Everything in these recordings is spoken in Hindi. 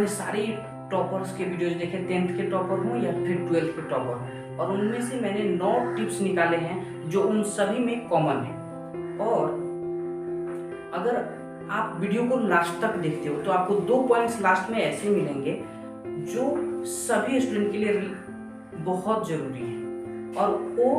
आपने सारे टॉपर्स के वीडियोज देखे, 10th के टॉपर हों या फिर 12th के टॉपर हों, और उनमें से मैंने 9 टिप्स निकाले हैं जो उन सभी में कॉमन है। और अगर आप वीडियो को लास्ट तक देखते हो तो आपको 2 पॉइंट्स लास्ट में ऐसे मिलेंगे जो सभी स्टूडेंट के लिए बहुत जरूरी है, और वो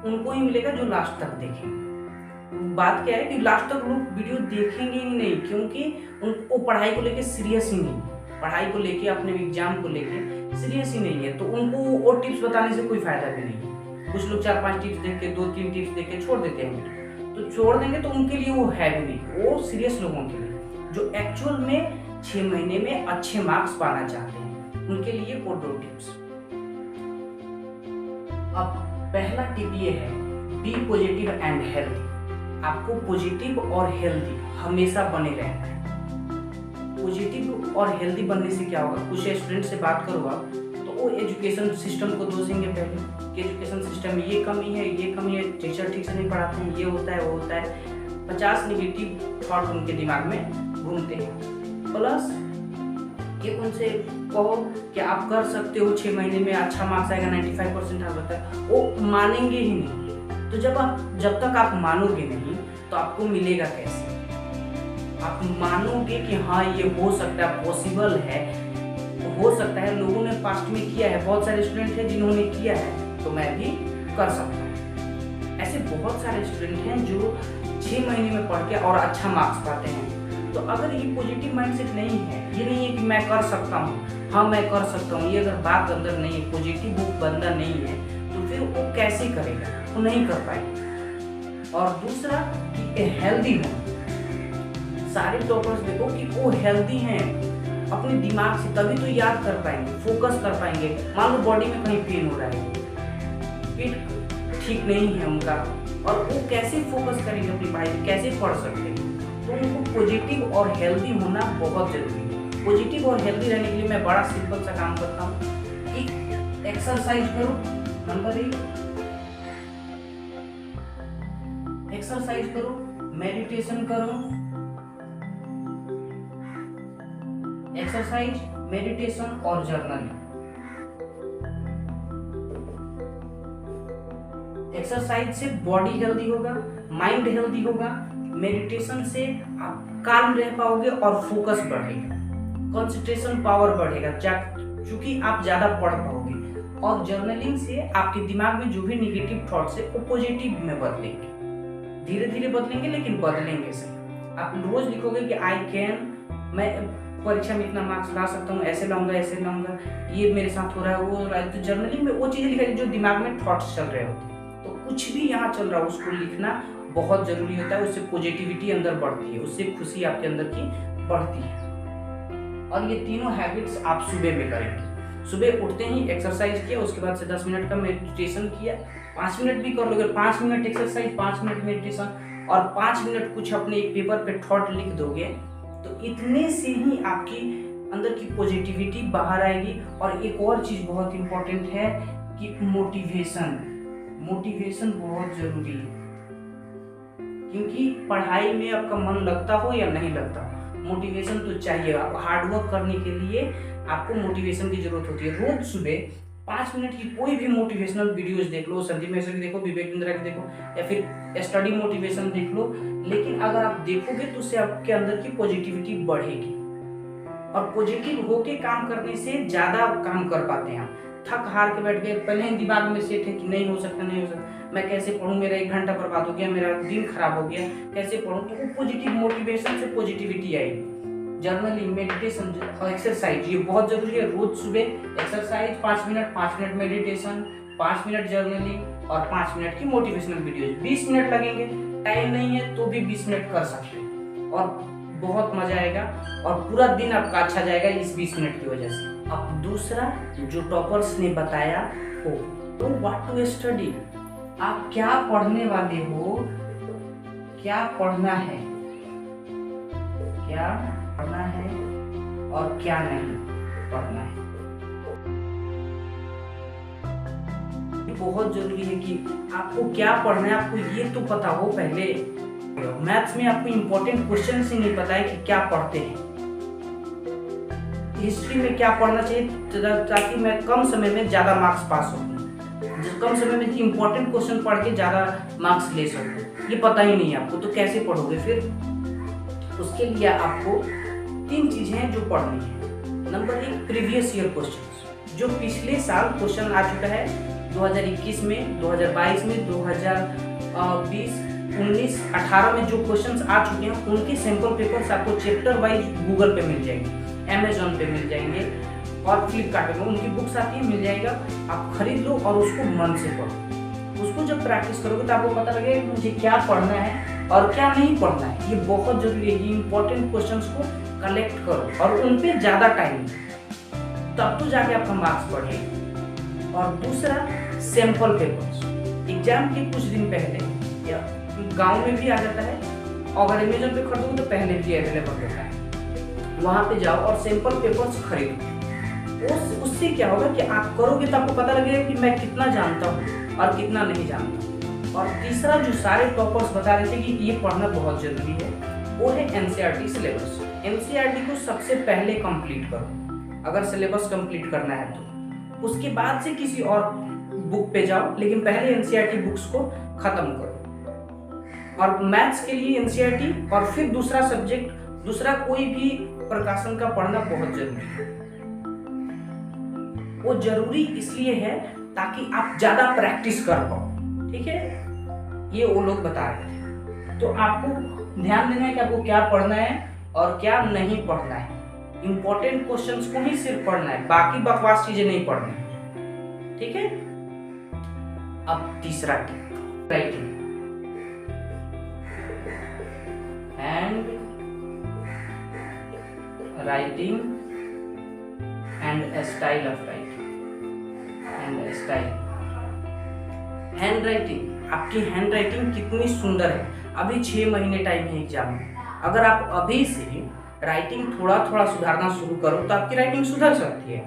उनको ही मिलेगा जो लास्ट तक देखेंगे। बात क्या है कि लास्ट तक लोग वीडियो देखेंगे ही नहीं, क्योंकि उनको पढ़ाई को लेके सीरियस ही नहीं, पढ़ाई को लेके अपने एग्जाम को लेके सीरियस ही नहीं है, तो उनको वो टिप्स बताने से कोई फायदा भी नहीं है। कुछ लोग 4-5 टिप्स देख के 2-3 टिप्स देख के छोड़ देते हैं, तो छोड़ देंगे तो उनके लिए वो है भी नहीं, वो सीरियस लोगों के लिए जो एक्चुअल में 6 महीने में अच्छे मार्क्स पाना चाहते हैं, उनके लिए वो 2 टिप्स। अब पहला टिप ये है, बी पॉजिटिव एंड हेल्दी। आपको पॉजिटिव और हेल्दी हमेशा बने रहना है। पॉजिटिव और हेल्दी बनने से क्या होगा, कुछ स्टूडेंट से बात करूँगा तो वो एजुकेशन सिस्टम को दोषेंगे पहले कि एजुकेशन सिस्टम में ये कमी है, ये कमी है, टीचर ठीक से नहीं पढ़ाते हैं, ये होता है, वो होता है। 50 निगेटिव थॉट उनके दिमाग में घूमते हैं। प्लस कि उनसे कहो कि आप कर सकते हो, 6 महीने में अच्छा मार्क्स आएगा, 95% आ जाता है, वो मानेंगे ही नहीं। तो जब तक आप मानोगे नहीं तो आपको मिलेगा कैसे? आप मानोगे कि हाँ ये हो सकता है, पॉसिबल है, हो सकता है, लोगों ने पास्ट में किया है, बहुत सारे स्टूडेंट हैं जिन्होंने किया है, तो मैं भी कर सकता हूँ। ऐसे बहुत सारे स्टूडेंट हैं जो 6 महीने में पढ़ के और अच्छा मार्क्स पाते हैं। तो अगर ये पॉजिटिव माइंडसेट नहीं है, ये नहीं है कि मैं कर सकता हूँ, हाँ मैं कर सकता हूँ, ये अगर बात अंदर नहीं है, पॉजिटिव वो बंदा नहीं है, तो फिर वो कैसे करेगा? वो नहीं कर पाएगा। और दूसरा कि हेल्दी हो। सारे टॉपर्स देखो कि वो हेल्दी हैं अपने दिमाग से, तभी तो याद कर पाएंगे, फोकस कर पाएंगे। मान लो बॉडी में कहीं पेन हो रहा है, पेट ठीक नहीं है उनका, और वो कैसे फोकस करेंगे अपनी पढ़ाई पे, कैसे पढ़ सकते हैं? तो उनको पॉजिटिव और हेल्दी होना बहुत जरूरी है। पॉजिटिव और हेल्दी रहने के लिए मैं बड़ा सिंपल सा काम करता हूँ कि एक्सरसाइज करो। नंबर 1, एक्सरसाइज करो, मेडिटेशन करो। एक्सरसाइज, मेडिटेशन और जर्नलिंग। एक्सरसाइज से बॉडी हेल्दी होगा, माइंड हेल्दी होगा। मेडिटेशन से आप काम रह पाओगे और फोकस बढ़ेगा, कंसंट्रेशन पावर बढ़ेगा क्योंकि आप ज्यादा पढ़ पाओगे। और जर्नलिंग से आपके दिमाग में जो भी निगेटिव थॉट्स है वो पॉजिटिव में बदलेंगे, धीरे धीरे बदलेंगे, लेकिन बदलेंगे सही। आप रोज लिखोगे कि आई कैन, मैं परीक्षा में इतना मार्क्स ला सकता हूँ, ऐसे लाऊंगा, ऐसे लाऊंगा, ये मेरे साथ हो रहा है, वो हो रहा है। तो जर्नलिंग में वो चीजें लिखाई जो दिमाग में थॉट्स चल रहे होते हैं। तो कुछ भी यहाँ चल रहा है उसको लिखना बहुत जरूरी होता है। उससे पॉजिटिविटी अंदर बढ़ती है, उससे खुशी आपके अंदर की बढ़ती है। और ये तीनों हैबिट्स आप सुबह में करेंगे। सुबह उठते ही एक्सरसाइज किया, उसके बाद से 10 मिनट का मेडिटेशन किया, 5 मिनट भी कर लोगे, 5 मिनट एक्सरसाइज, 5 मिनट मेडिटेशन और 5 मिनट कुछ अपने एक पेपर पे थॉट लिख दोगे, तो इतने से ही आपकी अंदर की पॉजिटिविटी बाहर आएगी। और एक और चीज बहुत इंपॉर्टेंट है कि मोटिवेशन बहुत जरूरी है, क्योंकि पढ़ाई में आपका मन लगता हो या नहीं लगता, मोटिवेशन तो चाहिए। आप हार्डवर्क करने के लिए आपको मोटिवेशन की जरूरत होती है। रोज सुबह 5 मिनट की कोई भी मोटिवेशनल वीडियोस देख लो, संदीप मिश्र की देखो, विवेक बिंद्रा की देखो, या फिर स्टडी मोटिवेशन देख लो, लेकिन अगर आप देखोगे तो उससे आपके अंदर की पॉजिटिविटी बढ़ेगी। और पॉजिटिव होके काम करने से ज्यादा काम कर पाते हैं। थक हार के बैठ गए, पहले ही दिमाग में सेट है कि नहीं हो सकता, नहीं हो सकता, मैं कैसे पढ़ूं, मेरा 1 घंटा बर्बाद हो गया, मेरा दिन खराब हो गया, कैसे पढ़ूं? तो वो पॉजिटिव मोटिवेशन से पॉजिटिविटी आएगी। जर्नलिंग, मेडिटेशन, एक्सरसाइज ये बहुत जरूरी है। रोज सुबह exercise 5 minute meditation, 5 minute journaling और 5 मिनट की मोटिवेशनल वीडियोज। 20 मिनट लगेंगे, टाइम नहीं है तो भी 20 मिनट कर सकते हैं और बहुत मजा आएगा और पूरा दिन आपका अच्छा जाएगा इस 20 मिनट की वजह से। अब दूसरा जो टॉपर्स ने बताया हो, तो व्हाट टू स्टडी, आप क्या पढ़ने वाले हो, क्या पढ़ना है, क्या पढ़ना है और क्या नहीं पढ़ना है। बहुत जरूरी है कि आपको क्या पढ़ना है, आपको ये तो पता हो पहले। मैथ्स में आपको इंपॉर्टेंट क्वेश्चन ही नहीं पता है कि क्या पढ़ते हैं, हिस्ट्री में क्या पढ़ना चाहिए ताकि मैं कम समय में ज़्यादा मार्क्स पा सकूँ, कम समय में इंपॉर्टेंट क्वेश्चन पढ़ के ज़्यादा मार्क्स ले सकूँ, ये पता ही नहीं है आपको, तो कैसे पढ़ोगे फिर? उसके लिए आपको 3 चीज़ें हैं जो पढ़नी है। नंबर 1, प्रीवियस ईयर क्वेश्चन, जो पिछले साल क्वेश्चन आ चुका है 2021 में, 2022 में, 2020, 19, 18 में जो क्वेश्चंस आ चुके हैं उनके सैंपल पेपर्स आपको चैप्टर वाइज गूगल पे मिल जाएंगे, अमेजोन पे मिल जाएंगे और फ्लिपकार्ट में उनकी बुक्स आती है, मिल जाएगा, आप खरीद लो और उसको मन से पढ़ो। उसको जब प्रैक्टिस करोगे तो आपको पता लगेगा कि मुझे क्या पढ़ना है और क्या नहीं पढ़ना है। ये बहुत जरूरी है, ये इंपॉर्टेंट क्वेश्चंस को कलेक्ट करो और उन पे ज़्यादा टाइम तब तो जाके आपका मार्क्स बढ़ेगा। और दूसरा, सैंपल पेपर्स, एग्जाम के कुछ दिन पहले या गाँव में भी आ जाता है, अगर अमेजोन पे खरीदोगे तो पहले भी अवेलेबल होता है, वहाँ पे जाओ और सैंपल पेपर्स खरीदो। उससे क्या होगा कि आप करोगे तो आपको पता लगेगा कि मैं कितना जानता हूँ और कितना नहीं जानता। और तीसरा, जो सारे टॉपर्स बता रहे थे कि ये पढ़ना बहुत जरूरी है, वो है एनसीईआरटी सिलेबस। एनसीईआरटी को सबसे पहले कंप्लीट करो अगर सिलेबस कंप्लीट करना है तो, उसके बाद से किसी और बुक पे जाओ, लेकिन पहले एनसीईआरटी बुक्स को खत्म करो। और मैथ्स के लिए एनसीईआरटी और फिर दूसरा सब्जेक्ट, दूसरा कोई भी प्रकाशन का पढ़ना बहुत जरूरी है। वो जरूरी इसलिए है ताकि आप ज्यादा प्रैक्टिस कर पाओ, ठीक है? ये वो लोग बता रहे थे। तो आपको ध्यान देना है कि आपको क्या पढ़ना है और क्या नहीं पढ़ना है। इंपॉर्टेंट क्वेश्चंस को ही सिर्फ पढ़ना है, बाकी बकवास चीजें नहीं पढ़नी, ठीक है? अब तीसरा tip, writing and style of writing and style. Hand writing, आपकी हैंड राइटिंग कितनी सुंदर है। अभी 6 महीने टाइम है एग्जाम में, अगर आप अभी से राइटिंग थोड़ा थोड़ा सुधारना शुरू करो तो आपकी राइटिंग सुधर सकती है।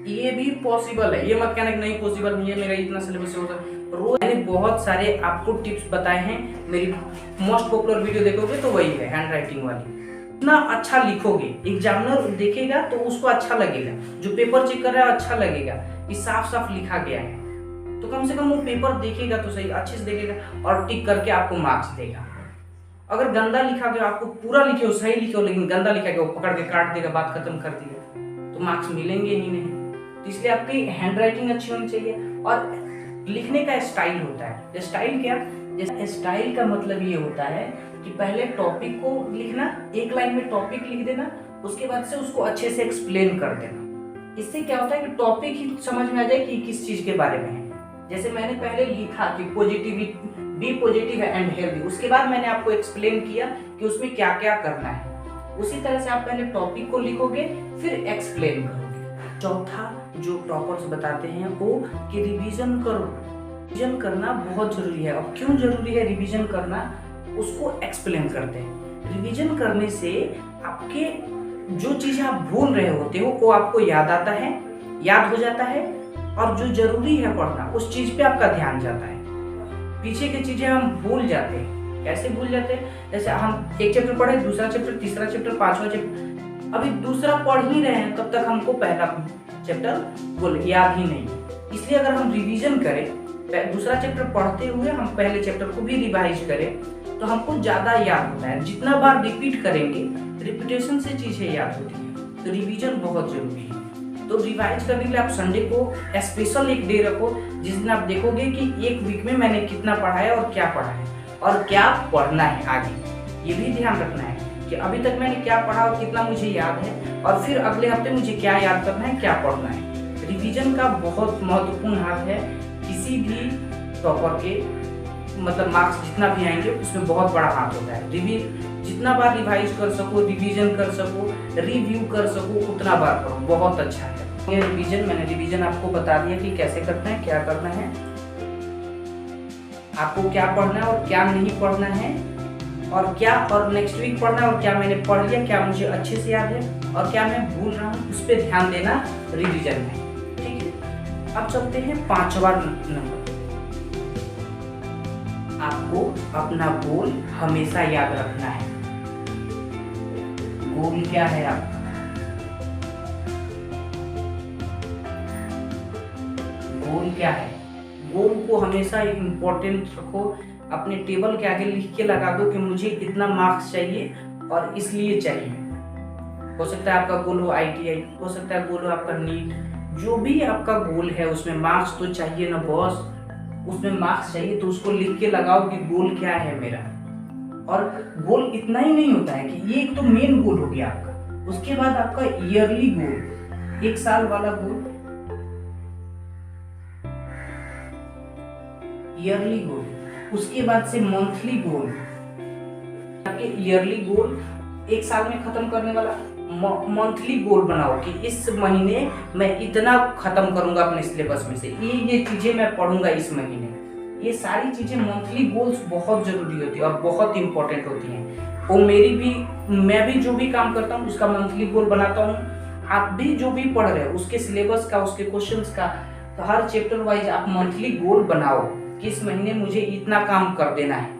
ये भी पॉसिबल है, ये मत कहना कि नहीं पॉसिबल नहीं है, मेरा इतना सिलेबस होता है। रोज मैंने बहुत सारे आपको टिप्स बताए हैं, मेरी मोस्ट पॉपुलर वीडियो देखोगे तो वही है हैंड राइटिंग वाली। इतना अच्छा लिखोगे, एग्जामिनर देखेगा तो उसको अच्छा लगेगा, जो पेपर चेक कर रहा है अच्छा लगेगा कि साफ साफ लिखा गया है, तो कम से कम वो पेपर देखेगा तो सही, अच्छे से देखेगा और टिक करके आपको मार्क्स देगा। अगर गंदा लिखा गया, आपको पूरा लिखे हो, सही लिखे हो, लेकिन गंदा लिखा गया, वो पकड़ के काट देगा, बात खत्म कर देगा, तो मार्क्स मिलेंगे ही नहीं। तो इसलिए आपकी हैंड राइटिंग अच्छी होनी चाहिए। और लिखने का स्टाइल होता है, स्टाइल क्या, जैसे स्टाइल का मतलब ये होता है कि पहले टॉपिक को लिखना, एक लाइन में टॉपिक लिख देना, उसके बाद से उसको अच्छे से एक्सप्लेन कर देना। इससे क्या होता है कि टॉपिक ही समझ में आ जाए कि किस चीज के बारे में है। जैसे मैंने पहले लिखा कि बी पॉजिटिव एंड हेल्दी, उसके बाद मैंने आपको एक्सप्लेन किया कि उसमें क्या क्या करना है। उसी तरह से आप पहले टॉपिक को लिखोगे फिर एक्सप्लेन करोगे। चौथा जो टॉपर्स बताते हैं वो कि रिवीजन करो। रिवीजन करना बहुत जरूरी है। अब क्यों जरूरी है रिवीजन करना, उसको एक्सप्लेन करते हैं। रिवीजन करने से आपके जो चीजें आप भूल रहे होते हो वो आपको याद आता है, याद हो जाता है, और जो जरूरी है पढ़ना उस चीज पे आपका ध्यान जाता है। पीछे की चीजें हम भूल जाते हैं। कैसे भूल जाते हैं, जैसे हम एक चैप्टर पढ़े, दूसरा चैप्टर, तीसरा चैप्टर, पांचवा चैप्टर, अभी दूसरा पढ़ ही रहे हैं तब तक हमको पहला चैप्टर याद ही नहीं। इसलिए अगर हम रिवीजन करें, दूसरा चैप्टर पढ़ते हुए हम पहले चैप्टर को भी रिवाइज करें तो हमको ज्यादा याद होता है। जितना बार रिपीट करेंगे, रिपीटेशन से चीजें याद होती है, तो रिवीजन बहुत जरूरी है। तो रिवाइज करने के लिए आप संडे को स्पेशल एक डे रखो जिस दिन आप देखोगे कि एक वीक में मैंने कितना पढ़ा है और क्या पढ़ा है और क्या पढ़ना है आगे। ये भी ध्यान रखना है कि अभी तक मैंने क्या पढ़ा और कितना मुझे याद है, और फिर अगले हफ्ते मुझे क्या याद करना है, क्या पढ़ना है। रिवीजन का बहुत महत्वपूर्ण हाथ है किसी भी टॉपर के, मतलब मार्क्स जितना भी आएंगे उसमें बहुत बड़ा हाथ होता है। जितना बार रिवाइज कर सको, रिवीजन कर सको, रिव्यू कर सको, उतना बार करो, बहुत अच्छा है ये रिवीजन। मैंने रिवीजन आपको बता दिया कि कैसे करना है, क्या करना है, आपको क्या पढ़ना है और क्या नहीं पढ़ना है, और क्या और नेक्स्ट वीक पढ़ना है, और क्या मैंने पढ़ लिया, क्या मुझे अच्छे से याद है और क्या मैं भूल रहा हूँ, उस पर ध्यान देना रिवीजन में, ठीक है। अब चलते हैं 5वां नंबर। आपको अपना गोल हमेशा याद रखना है। गोल क्या है आपका, गोल क्या है। गोल को हमेशा इम्पोर्टेंट रखो, अपने टेबल के आगे लिख के लगा दो कि मुझे इतना मार्क्स चाहिए और इसलिए चाहिए। हो सकता है आपका गोल हो ITI, हो सकता है गोल हो आपका नीट, जो भी आपका गोल है उसमें मार्क्स तो चाहिए ना बॉस, उसमें मार्क्स चाहिए तो उसको लिख के लगाओ कि गोल क्या है मेरा। और गोल इतना ही नहीं होता है कि ये एक तो मेन गोल हो गया आपका, उसके बाद आपका ईयरली गोल, 1 साल वाला गोल, ईयरली गोल, उसके बाद से मंथली गोल, आपके ईयरली गोल 1 साल में खत्म करने वाला, मंथली गोल बनाओ कि इस महीने मैं इतना खत्म करूंगा अपने सिलेबस में से, ये चीजें मैं पढ़ूंगा इस महीने। ये सारी चीजें मंथली गोल्स बहुत जरूरी होती है और बहुत इंपॉर्टेंट होती हैं। वो मैं भी जो भी काम करता हूँ उसका मंथली गोल बनाता हूँ। आप भी जो भी पढ़ रहे हो उसके सिलेबस का, उसके क्वेश्चंस का, तो हर चैप्टर वाइज आप मंथली गोल बनाओ कि इस महीने मुझे इतना काम कर देना है।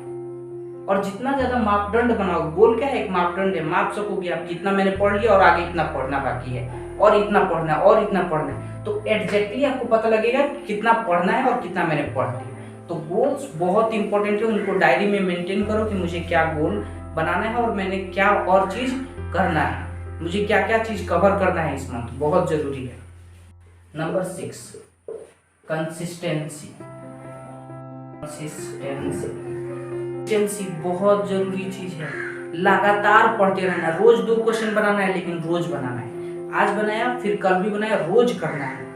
और जितना ज्यादा मापदंड बनाओ, गोल क्या है, एक मापदंड है, माप सकोगे आप कितना मैंने पढ़ लिया और आगे इतना पढ़ना बाकी है और इतना पढ़ना और इतना पढ़ना है, तो एग्जैक्टली आपको पता लगेगा कितना पढ़ना है और कितना मैंने पढ़ लिया। तो गोल्स बहुत इंपॉर्टेंट है, उनको डायरी में मेंटेन करो कि मुझे क्या गोल बनाना है और मैंने क्या और चीज करना है, मुझे क्या क्या चीज कवर करना है इस मंथ, बहुत जरूरी है। Number 6, consistency. कंसिस्टेंसी बहुत जरूरी चीज है। लगातार पढ़ते रहना, रोज 2 क्वेश्चन बनाना है, लेकिन रोज बनाना है। आज बनाया फिर कल भी बनाया, रोज करना है,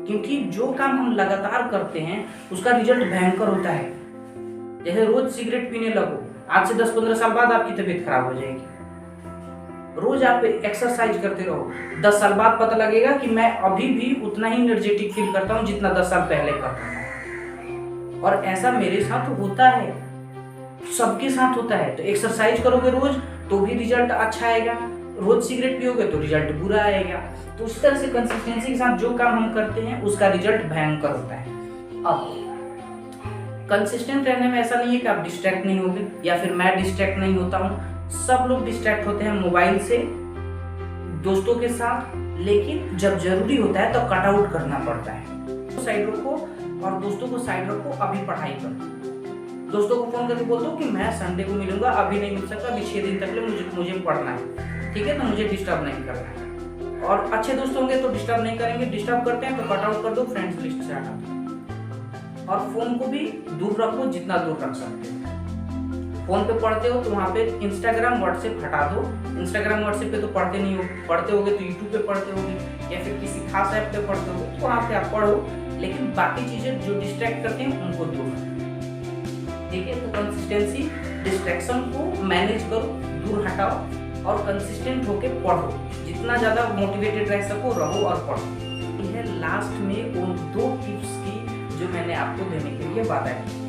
क्योंकि जो काम हम लगातार करते हैं उसका रिजल्ट भयंकर होता है। जैसे रोज सिगरेट पीने लगो, आज से 10-15 साल बाद आपकी तबीयत खराब हो जाएगी। रोज आप एक्सरसाइज करते रहो, 10 साल बाद पता लगेगा कि मैं अभी भी उतना ही एनर्जेटिक फील करता हूँ जितना 10 साल पहले करता था। और ऐसा मेरे साथ होता है, सबके साथ होता है। तो एक्सरसाइज करोगे रोज तो भी रिजल्ट अच्छा आएगा, रोज सिगरेट पियोगे तो रिजल्ट बुरा आएगा। तो उस तरह से कंसिस्टेंसी के साथ जो काम हम करते हैं उसका रिजल्ट भयंकर होता है। अब कंसिस्टेंट रहने में ऐसा नहीं है कि आप डिस्ट्रैक्ट नहीं होगे या फिर मैं डिस्ट्रैक्ट नहीं होता हूँ। सब लोग डिस्ट्रैक्ट होते हैं मोबाइल से, दोस्तों के साथ, लेकिन जब जरूरी होता है तो कट आउट करना पड़ता है। साइड रखो और दोस्तों को साइड रखो, अभी पढ़ाई करो। दोस्तों को फोन करके बोल दो कि मैं संडे को मिलूंगा, अभी नहीं मिल सकता, अभी 6 दिन तक मुझे पढ़ना है, ठीक है, तो मुझे डिस्टर्ब नहीं करना है। और अच्छे दोस्त होंगे तो डिस्टर्ब नहीं करेंगे, डिस्टर्ब करते हैं तो कट आउट कर दो, फ्रेंड्स लिस्ट से हटा दो। और फोन को भी दूर रखो, जितना दूर रख सकते हो। फोन पे पढ़ते हो तो वहाँ पे इंस्टाग्राम व्हाट्सएप हटा दो। इंस्टाग्राम व्हाट्सएप पे तो पढ़ते नहीं हो, पढ़ते होगे तो यूट्यूब पे पढ़ते होगे या फिर किसी खास ऐप पे पढ़ते होगे, तो वहाँ पे आप पढ़ो, लेकिन बाकी चीजें जो डिस्ट्रैक्ट करते हैं उनको दूर रखो। ठीक है, तो कंसिस्टेंसी, डिस्ट्रैक्शन को मैनेज करो, दूर हटाओ और कंसिस्टेंट होके पढ़ो, जितना ज्यादा मोटिवेटेड रह सको रहो और पढ़ो। यह लास्ट में उन 2 टिप्स की जो मैंने आपको देने के लिए वादा किया।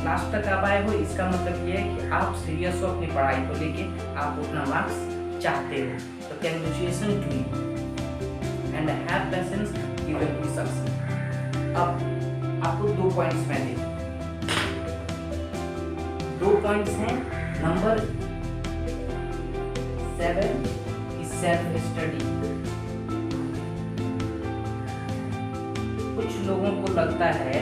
लास्ट तक आप आए हो, इसका मतलब ये है कि आप सीरियस हो अपनी पढ़ाई को लेके, आप उतना मार्क्स चाहते हो। तो congratulation to you and have patience, you will be success. अब आपको 2 पॉइंट्स मैं देता हूं। 2 पॉइंट्स हैं। Number 7 is self study. कुछ लोगों को लगता है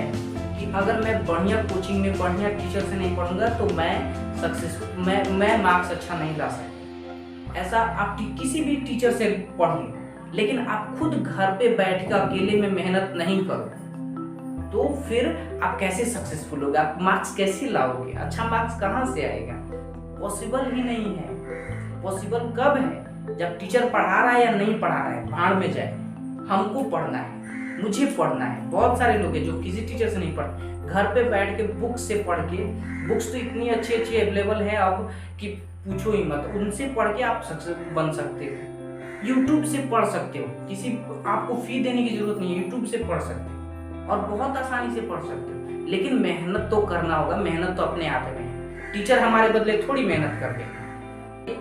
कि अगर मैं बढ़िया कोचिंग में बढ़िया टीचर से नहीं पढ़ूंगा तो मैं सक्सेसफुल, मैं मार्क्स अच्छा नहीं ला सकता। ऐसा आप किसी भी टीचर से पढ़ लो, लेकिन आप खुद घर पे बैठ कर अकेले में मेहनत नहीं करो तो फिर आप कैसे सक्सेसफुल होगे, आप मार्क्स कैसे लाओगे, अच्छा मार्क्स कहाँ से आएगा? पॉसिबल ही नहीं है। पॉसिबल कब है? जब टीचर पढ़ा रहा है या नहीं पढ़ा रहा है, भाड़ में जाए। हमको पढ़ना है, मुझे पढ़ना है। बहुत सारे लोग हैं जो किसी टीचर से नहीं पढ़ते, घर पे बैठ के बुक से पढ़ के, बुक्स तो इतनी अच्छी अच्छी अवेलेबल है अब कि पूछो ही मत, उनसे पढ़ के आप सक्सेस बन सकते हो। यूट्यूब से पढ़ सकते हो, किसी आपको फी देने की जरूरत नहीं है, यूट्यूब से पढ़ सकते हो और बहुत आसानी से पढ़ सकते हो। लेकिन मेहनत तो करना होगा, मेहनत तो अपने आप में है। टीचर हमारे बदले थोड़ी मेहनत कर देगा।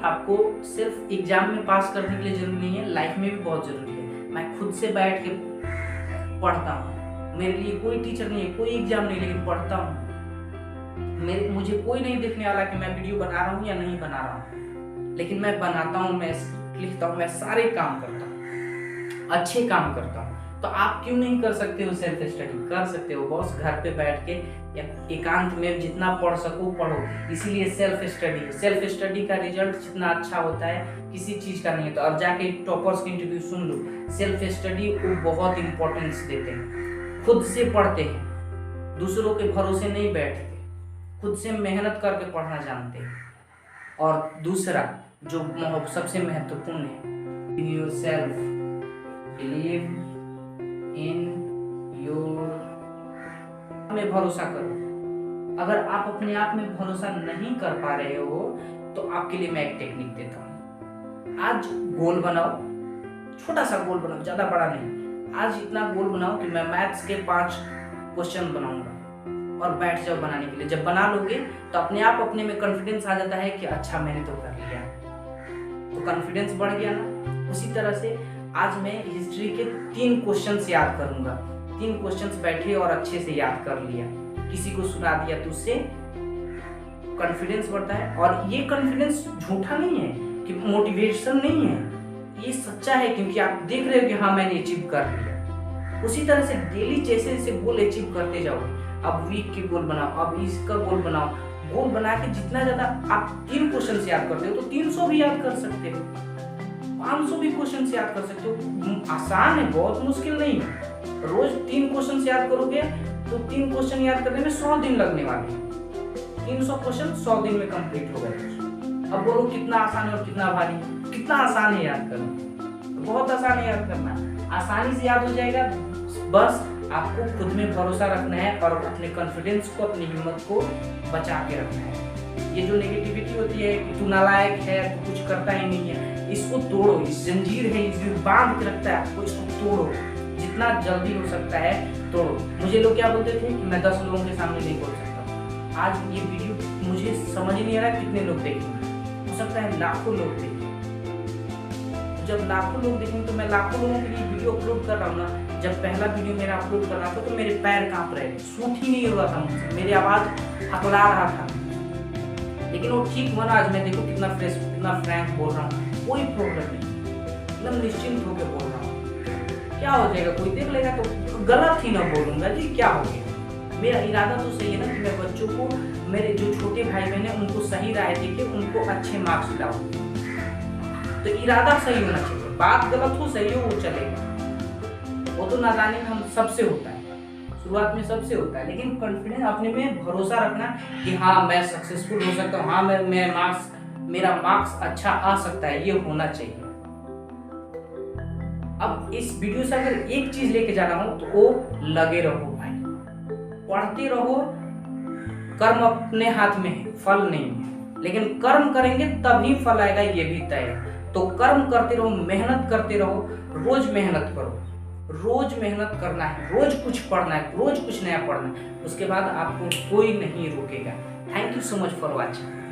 आपको सिर्फ एग्जाम में पास करने के लिए जरूरी नहीं है, लाइफ में भी बहुत जरूरी है। मैं खुद से बैठ के पढ़ता हूँ, मेरे लिए कोई टीचर नहीं है, कोई एग्जाम नहीं, लेकिन पढ़ता हूँ। मुझे कोई नहीं देखने वाला कि मैं वीडियो बना रहा हूँ या नहीं बना रहा हूँ, लेकिन मैं बनाता हूँ, मैं लिखता हूँ, मैं सारे काम करता हूँ, अच्छे काम करता हूँ। तो आप क्यों नहीं कर सकते हो सेल्फ स्टडी? कर सकते हो बॉस, घर पे बैठ के या एकांत में जितना पढ़ सको पढ़ो। इसीलिए सेल्फ स्टडी का रिजल्ट जितना अच्छा होता है किसी चीज का नहीं होता। और जाके टॉपर्स के इंटरव्यू सुन लो, सेल्फ स्टडी वो बहुत इंपॉर्टेंस देते हैं, खुद से पढ़ते हैं, दूसरों के भरोसे नहीं बैठते, खुद से मेहनत करके पढ़ना जानते हैं। और दूसरा जो सबसे महत्वपूर्ण है, योरसेल्फ, बिलीव इन योर में भरोसा करो। अगर आप अपने आप में भरोसा नहीं कर पा रहे हो तो आपके लिए मैं एक टेक्निक देता हूँ। आज गोल बनाओ, छोटा सा गोल बनाओ, ज्यादा बड़ा नहीं। आज इतना गोल बनाओ कि मैं मैथ्स के 5 क्वेश्चन बनाऊंगा और बैठ जाओ बनाने के लिए। जब बना लोगे तो अपने आप अपने में कॉन्फिडेंस आ जाता है कि अच्छा मैंने तो कर लिया, तो कॉन्फिडेंस बढ़ गया ना। उसी तरह से आज मैं हिस्ट्री के 3 क्वेश्चंस याद करूंगा। 3 क्वेश्चंस बैठे और अच्छे से याद कर लिया, किसी को सुना दिया, तो उससे कॉन्फिडेंस बढ़ता है। और ये कॉन्फिडेंस झूठा नहीं है कि मोटिवेशन नहीं है, ये सच्चा है, क्योंकि आप देख रहे हो कि हाँ मैंने अचीव कर लिया। उसी तरह से डेली जैसे जैसे गोल अचीव करते जाओ। अब वीक के गोल बनाओ, अब इसका गोल बनाओ। गोल बना के जितना ज्यादा आप 3 क्वेश्चन याद करते हो तो 300 भी याद कर सकते हो, 500 भी क्वेश्चन याद कर सकते हो। आसान है, बहुत मुश्किल नहीं है। रोज 3 क्वेश्चन याद करोगे तो 3 क्वेश्चन याद करने में 100 दिन लगने वाले हैं। 300 क्वेश्चन 100 दिन में कंप्लीट हो गए। अब बोलो कितना आसान है और कितना भारी? कितना आसान है याद करना, बहुत आसान है याद करना, आसानी से याद हो जाएगा। बस आपको खुद में भरोसा रखना है और अपने कॉन्फिडेंस को, अपनी हिम्मत को बचा के रखना है। ये जो नेगेटिविटी होती है कि तू नालायक है, तू कुछ करता ही नहीं है, इसको तोड़ो। इस जंजीर है, इस बांध के रखता है आपको, इसको तोड़ो, जितना जल्दी हो सकता है तोड़ो। मुझे लोग क्या बोलते थे कि मैं 10 लोगों के सामने नहीं बोल सकता। आज ये वीडियो मुझे समझ नहीं आ रहा कितने लोग देखेंगे, हो सकता है लाखों लोग देखें। जब लाखों लोग देखेंगे तो मैं लाखों लोगों के लिए वीडियो अपलोड कर रहा हूँ ना। जब पहला वीडियो मेरा अपलोड कर रहा था तो मेरे पैर कांप रहे थे, सूट ही नहीं हो रहा था मुझसे, मेरी आवाज हकला रहा था, लेकिन वो ठीक हुआ ना। आज मैं देखो कितना फ्रेश, कितना फ्रैंक बोल रहा हूँ, कोई प्रॉब्लम नहीं, एकदम निश्चिंत होकर बोल रहा हूँ। क्या हो जाएगा, कोई देख लेगा तो गलत ही ना बोलूंगा जी, क्या हो गया। मेरा इरादा तो सही है ना कि मैं बच्चों को, मेरे जो छोटे भाई बहन है उनको सही राय देके उनको अच्छे मार्क्स दिलाऊं। तो इरादा सही होना चाहिए, बात गलत हो सही हो वो चलेगा, वो तो नादानी में हम सबसे होता है, शुरुआत में सबसे होता है। लेकिन कॉन्फिडेंस, अपने में भरोसा रखना कि हाँ मैं सक्सेसफुल हो सकता हूँ, हाँ मेरा मार्क्स अच्छा आ सकता है, ये होना चाहिए। अब इस वीडियो से अगर एक चीज लेके जाना हो तो वो लगे रहो भाई, पढ़ते रहो। कर्म अपने हाथ में है, फल नहीं है, लेकिन कर्म करेंगे तभी फल आएगा, ये भी तय है। तो कर्म करते रहो, मेहनत करते रहो, रोज मेहनत करो, रोज मेहनत करना है, रोज कुछ पढ़ना है, रोज कुछ नया पढ़ना है, उसके बाद आपको कोई नहीं रोकेगा। Thank you so much for watching.